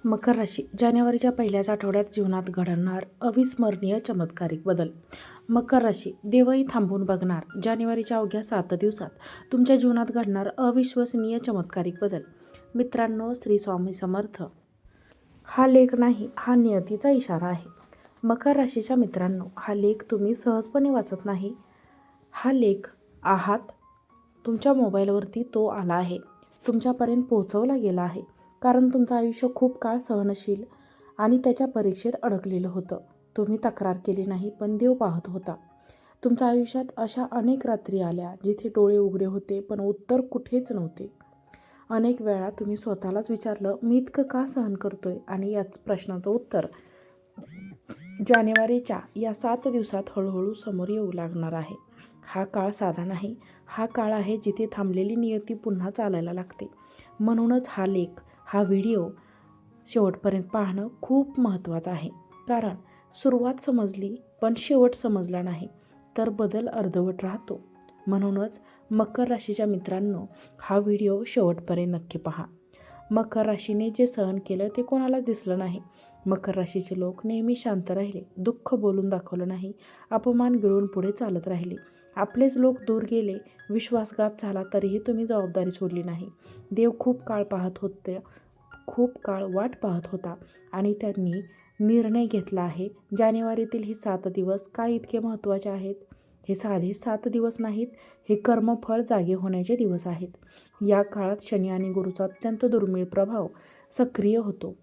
मकर राशी जानेवारीच्या पहिल्याच आठवड्यात जीवनात घडणार अविस्मरणीय चमत्कारिक बदल. मकर राशी देवही थांबून बघणार. जानेवारीच्या अवघ्या 7 दिवसात तुमच्या जीवनात घडणार अविश्वसनीय चमत्कारिक बदल. मित्रांनो, श्री स्वामी समर्थ. हा लेख नाही, हा नियतीचा इशारा आहे. मकर राशीच्या मित्रांनो, हा लेख तुम्ही सहजपणे वाचत नाही. हा लेख आहात तुमच्या मोबाईलवरती तो आला आहे, तुमच्यापर्यंत पोहोचवला गेला आहे. कारण तुमचं आयुष्य खूप काळ सहनशील आणि त्याच्या परीक्षेत अडकलेलं होतं. तुम्ही तक्रार केली नाही, पण देव पाहत होता. तुमच्या आयुष्यात अशा अनेक रात्री आल्या जिथे डोळे उघडे होते पण उत्तर कुठेच नव्हते. अनेक वेळा तुम्ही स्वतःलाच विचारलं, मी इतकं का सहन करतोय? आणि याच प्रश्नाचं उत्तर जानेवारीच्या या 7 दिवसात हळूहळू समोर येऊ लागणार आहे. हा काळ साधा नाही. हा काळ आहे जिथे थांबलेली नियती पुन्हा चालायला लागते. म्हणूनच हा लेख, हा व्हिडिओ शेवटपर्यंत पाहणं खूप महत्त्वाचं आहे. कारण सुरुवात समजली पण शेवट समजला नाही तर बदल अर्धवट राहतो. म्हणूनच मकर राशीच्या मित्रांनो, हा व्हिडिओ शेवटपर्यंत नक्की पहा. मकर राशीने जे सहन केलं ते कोणालाच दिसलं नाही. मकर राशीचे लोक नेहमी शांत राहिले, दुःख बोलून दाखवलं नाही, अपमान गिळून पुढे चालत राहिले. आपलेच लोक दूर गेले, विश्वासघात झाला तरीही तुम्ही जबाबदारी सोडली नाही. देव खूप काळ पाहत होते, खूप काळ वाट पाहत होता आणि त्यांनी निर्णय घेतला आहे. जानेवारीतील हे 7 दिवस का इतके महत्त्वाचे आहेत? हे साधे 7 दिवस नाहीत, हे कर्मफळ जागे होण्याचे दिवस आहेत. या काळात शनी आणि गुरूचा अत्यंत दुर्मिळ प्रभाव सक्रिय होतो.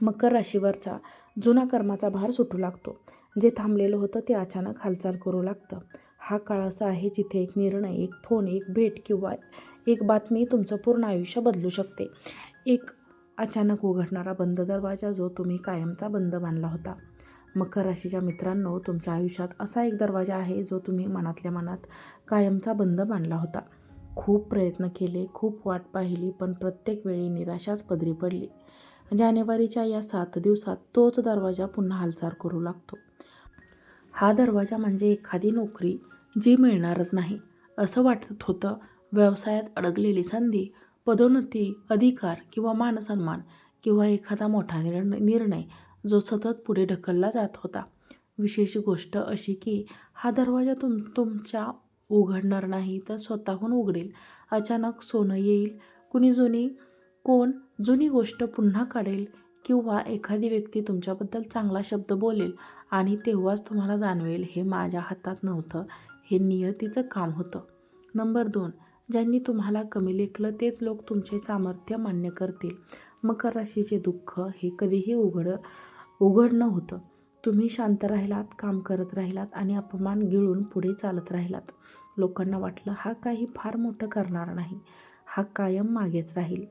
मकर राशीवरचा जुना कर्माचा भार सुटू लागतो. जे थांबलेलं होतं ते अचानक हालचाल करू लागतं. हा काळ असा आहे जिथे एक निर्णय, एक फोन, एक भेट किंवा एक बातमी तुमचं पूर्ण आयुष्य बदलू शकते. एक अचानक उघडणारा बंद दरवाजा जो तुम्ही कायमचा बंद मानला होता. मकर राशीच्या मित्रांनो, तुमच्या आयुष्यात असा एक दरवाजा आहे जो तुम्ही मनातल्या मनात कायमचा बंद मानला होता. खूप प्रयत्न केले, खूप वाट पाहिली, पण प्रत्येक वेळी निराशाच पदरी पडली. जानेवारीच्या या 7 दिवसात तोच दरवाजा पुन्हा हालचाल करू लागतो. हा दरवाजा म्हणजे एखादी नोकरी जी मिळणारच नाही असं वाटत होतं. व्यवसायात अडकलेली संधी, पदोन्नती, अधिकार किंवा मानसन्मान किंवा एखादा मोठा निर्णय जो सतत पुढे ढकलला जात होता. विशेष गोष्ट अशी की हा दरवाजा तुमच्या उघडणार नाही तर स्वतःहून उघडेल. अचानक सोनं येईल, कोण जुनी गोष्ट पुन्हा काढेल किंवा एखादी व्यक्ती तुमच्याबद्दल चांगला शब्द बोलेल आणि तेव्हाच तुम्हाला जाणवेल हे माझ्या हातात नव्हतं, हे नियतीचं काम होतं. नंबर 2, ज्यांनी तुम्हाला कमी लेखलं तेच लोक तुमचे सामर्थ्य मान्य करतील. मकर राशीचे दुःख हे कधीही उघड नव्हतं. तुम्ही शांत राहिलात, काम करत राहिलात आणि अपमान गिळून पुढे चालत राहिलात. लोकांना वाटलं हा काही फार मोठं करणार नाही, हा कायम मागेच राहील.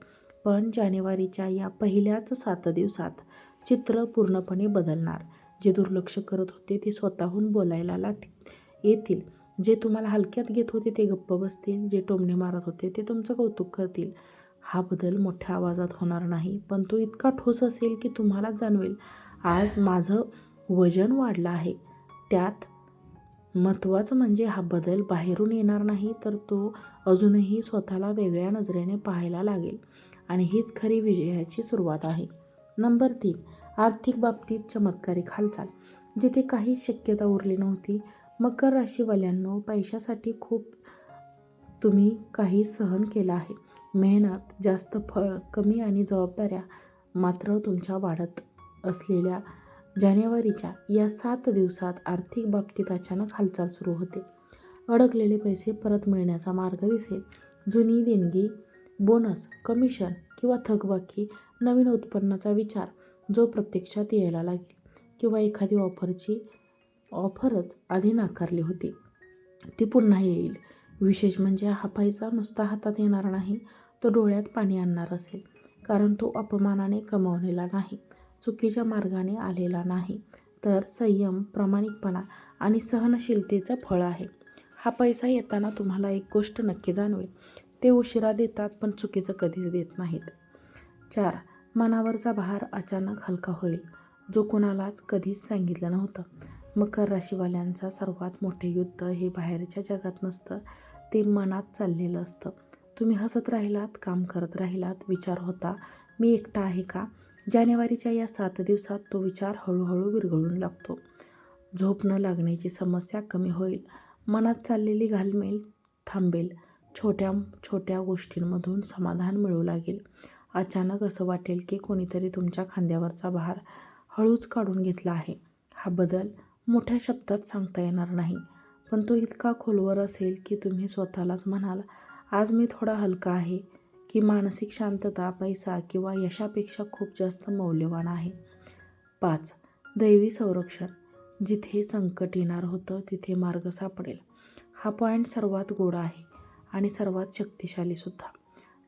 पण जानेवारीच्या या पहिल्याच 7 दिवसात चित्र पूर्णपणे बदलणार. जे दुर्लक्ष करत होते ते स्वतःहून बोलायला येतील. जे तुम्हाला हलक्यात घेत होते ते गप्प बसतील. जे टोमणे मारत होते ते तुमचं कौतुक करतील. हा बदल मोठ्या आवाजात होणार नाही, पण तो इतका ठोस असेल की तुम्हालाच जाणवेल, आज माझं वजन वाढलं आहे. त्यात महत्त्वाचं म्हणजे हा बदल बाहेरून येणार नाही, तर तो अजूनही स्वतःला वेगळ्या नजरेने पाहायला लागेल आणि हीच खरी विजयाची सुरुवात आहे. नंबर 3, आर्थिक बाबतीत चमत्कारिक हालचाल. जिथे काहीच शक्यता उरली नव्हती. मकर राशीवाल्यांनो, पैशासाठी खूप तुम्ही काही सहन केलं आहे. मेहनत, जास्त फळ, कमी आणि जबाबदाऱ्या. मात्र तुमच्या वाढत असलेल्या जानेवारीच्या या 7 दिवसात आर्थिक बाबतीत अचानक हालचाल सुरू होते. अडकलेले पैसे परत मिळण्याचा मार्ग दिसेल. जुनी देणगी, बोनस, कमिशन किंवा थकबाकी, नवीन उत्पन्नाचा विचार जो प्रत्यक्षात यायला लागेल किंवा एखादी ऑफरच आधी नाकारली होती ती पुन्हा येईल. विशेष म्हणजे हा पैसा नुसता हातात येणार नाही, तो डोळ्यात पाणी आणणार असेल. कारण तो अपमानाने कमावलेला नाही, चुकीच्या मार्गाने आलेला नाही, तर संयम, प्रामाणिकपणा आणि सहनशीलतेचं फळ आहे. हा पैसा येताना तुम्हाला एक गोष्ट नक्की जाणवेल, ते उशिरा देतात पण चुकीचं कधीच देत नाहीत. 4, मनावरचा भार अचानक हलका होईल, जो कुणालाच कधीच सांगितलं नव्हतं. मकर राशीवाल्यांचा सर्वात मोठे युद्ध हे बाहेरच्या जगात नसतं, ते मनात चाललेलं असतं. तुम्ही हसत राहिलात, काम करत राहिलात, विचार होता, मी एकटा आहे का? जानेवारीच्या या 7 दिवसात तो विचार हळूहळू विरघळून लागतो. झोप न लागण्याची समस्या कमी होईल. मनात चाललेली घालमेल थांबेल. छोट्या छोट्या गोष्टींमधून समाधान मिळू लागेल. अचानक असं वाटेल की कोणीतरी तुमच्या खांद्यावरचा भार हळूच काढून घेतला आहे. हा बदल मोठ्या शब्दात सांगता येणार नाही, पण तो इतका खोलवर असेल की तुम्ही स्वतःलाच म्हणाल, आज मी थोडा हलका आहे, की मानसिक शांतता पैसा किंवा यशापेक्षा खूप जास्त मौल्यवान आहे. 5. दैवी संरक्षण. जिथे संकट येणार होतं तिथे मार्ग सापडेल. हा पॉईंट सर्वात गोड आहे आणि सर्वात शक्तिशाली सुद्धा.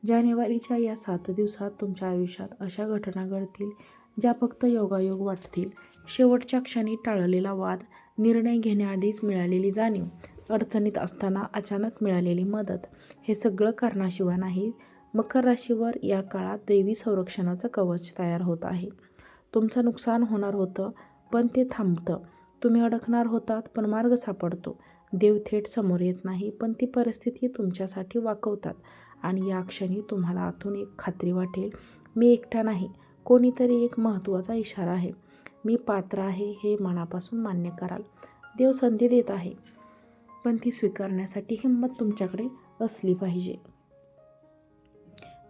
जानेवारीच्या या 7 दिवसात तुमच्या आयुष्यात अशा घटना घडतील ज्या फक्त योगायोग वाटतील. शेवटच्या क्षणी टाळलेला वाद, निर्णय घेण्याआधीच मिळालेली जाणीव, अडचणीत असताना अचानक मिळालेली मदत, हे सगळं कारणाशिवाय नाही. मकर राशीवर या काळात दैवी संरक्षणाचं कवच तयार होत आहे. तुमचं नुकसान होणार होतं पण ते थांबतं. तुम्ही अडकणार होतात पण मार्ग सापडतो. देव थेट समोर येत नाही, पण ती परिस्थिती तुमच्यासाठी वाकवतात आणि या क्षणी तुम्हाला आतून एक खात्री वाटेल, मी एकटा नाही, कोणीतरी एक महत्त्वाचा इशारा आहे. मी पात्र आहे हे मनापासून मान्य कराल. देव संधी देत आहे, पण ती स्वीकारण्यासाठी हिंमत तुमच्याकडे असली पाहिजे.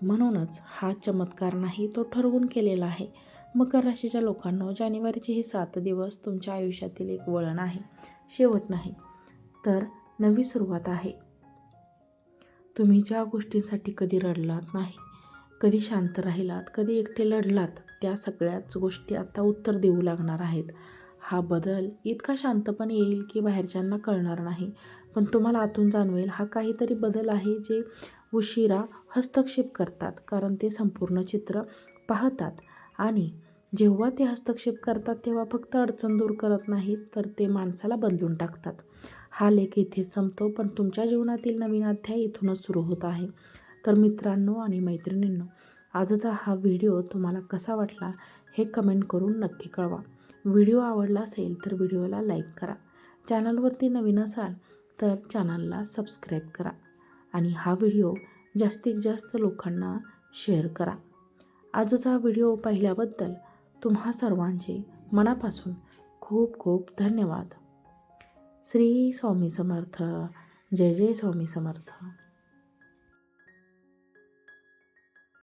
म्हणूनच हा चमत्कार नाही, तो ठरवून केलेला आहे. मकर राशीच्या लोकांनो, जानेवारीचे हे 7 दिवस तुमच्या आयुष्यातील एक वळण आहे. शेवट नाही, तर नवी सुरुवात आहे. तुम्ही ज्या गोष्टींसाठी कधी रडलात नाही, कधी शांत राहिलात, कधी एकटे लढलात, त्या सगळ्याच गोष्टी आता उत्तर देऊ लागणार आहेत. हा बदल इतका शांतपणे येईल की बाहेरच्यांना कळणार नाही, पण तुम्हाला आतून जाणवेल हा काहीतरी बदल आहे. जे उशिरा हस्तक्षेप करतात कारण ते संपूर्ण चित्र पाहतात, आणि जेव्हा ते हस्तक्षेप करतात तेव्हा फक्त अडचण दूर करत नाहीत, तर ते माणसाला बदलून टाकतात. हा लेख इथेच संपतो, पण तुमच्या जीवनातील नवीन अध्याय इथूनच सुरू होत आहे. तर मित्रांनो आणि मैत्रिणींनो, आजचा हा व्हिडिओ तुम्हाला कसा वाटला हे कमेंट करून नक्की कळवा. व्हिडिओ आवडला असेल तर व्हिडिओला लाईक करा. चॅनलवरती नवीन असाल तर चॅनलला सबस्क्राईब करा आणि हा व्हिडिओ जास्तीत जास्त लोकांना शेअर करा. आजचा व्हिडिओ पाहिल्याबद्दल तुम्हा सर्वांचे मनापासून खूप खूप धन्यवाद. श्री स्वामी समर्थ. जय जय स्वामी समर्थ.